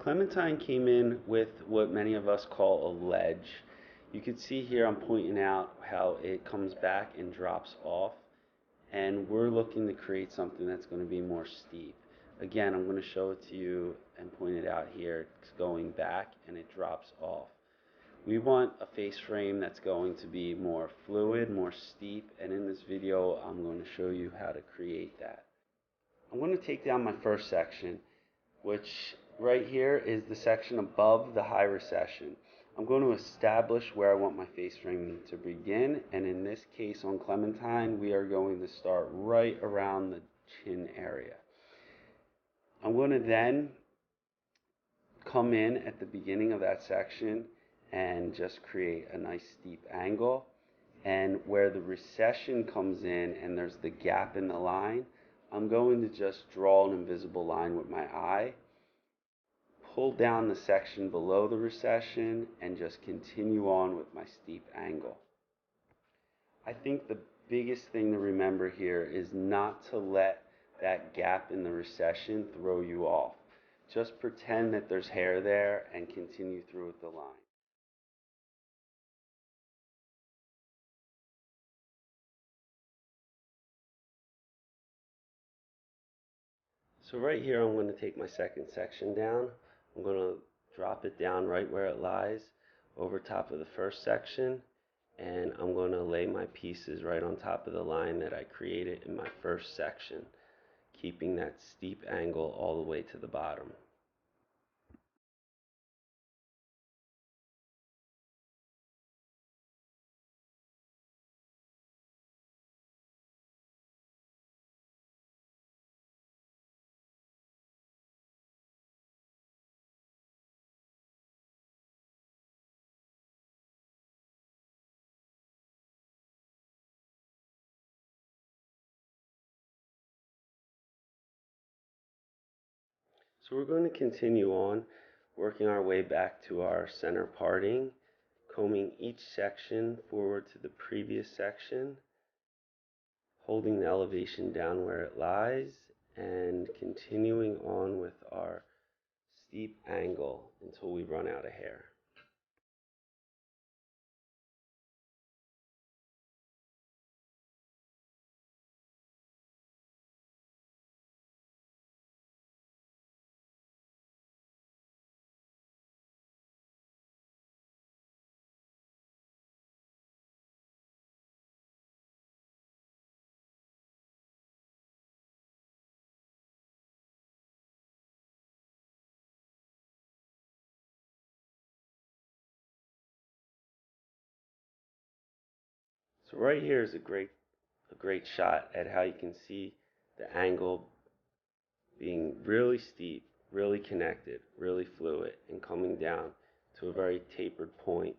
Clementine came in with what many of us call a ledge. You can see here I'm pointing out how it comes back and drops off, and we're looking to create something that's going to be more steep. Again, I'm going to show it to you and point it out here. It's going back and it drops off. We want a face frame that's going to be more fluid, more steep, and in this video I'm going to show you how to create that. I'm going to take down my first section, which right here is the section above the high recession. I'm going to establish where I want my face framing to begin, and in this case on Clementine, we are going to start right around the chin area. I'm going to then come in at the beginning of that section and just create a nice steep angle, and where the recession comes in and there's the gap in the line, I'm going to just draw an invisible line with my eye, pull down the section below the recession, and just continue on with my steep angle. I think the biggest thing to remember here is not to let that gap in the recession throw you off. Just pretend that there's hair there and continue through with the line. So right here I'm going to take my second section down. I'm going to drop it down right where it lies over top of the first section, and I'm going to lay my pieces right on top of the line that I created in my first section, keeping that steep angle all the way to the bottom. So we're going to continue on, working our way back to our center parting, combing each section forward to the previous section, holding the elevation down where it lies, and continuing on with our steep angle until we run out of hair. So right here is a great shot at how you can see the angle being really steep, really connected, really fluid, and coming down to a very tapered point.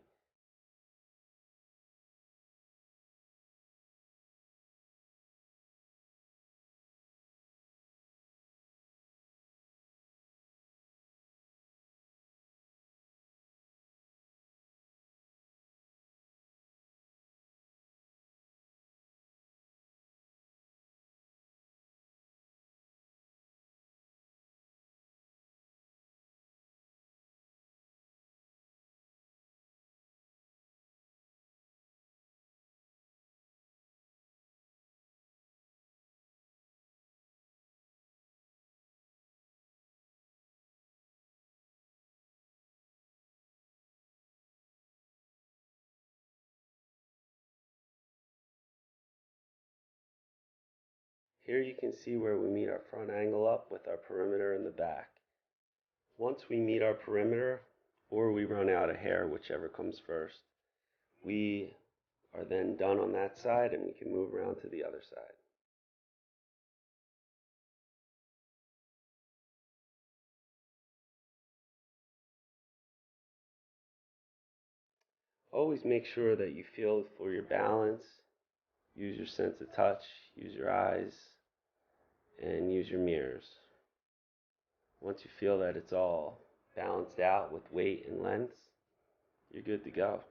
Here you can see where we meet our front angle up with our perimeter in the back. Once we meet our perimeter, or we run out of hair, whichever comes first, we are then done on that side and we can move around to the other side. Always make sure that you feel for your balance, use your sense of touch, use your eyes, and use your mirrors. Once you feel that it's all balanced out with weight and length, you're good to go.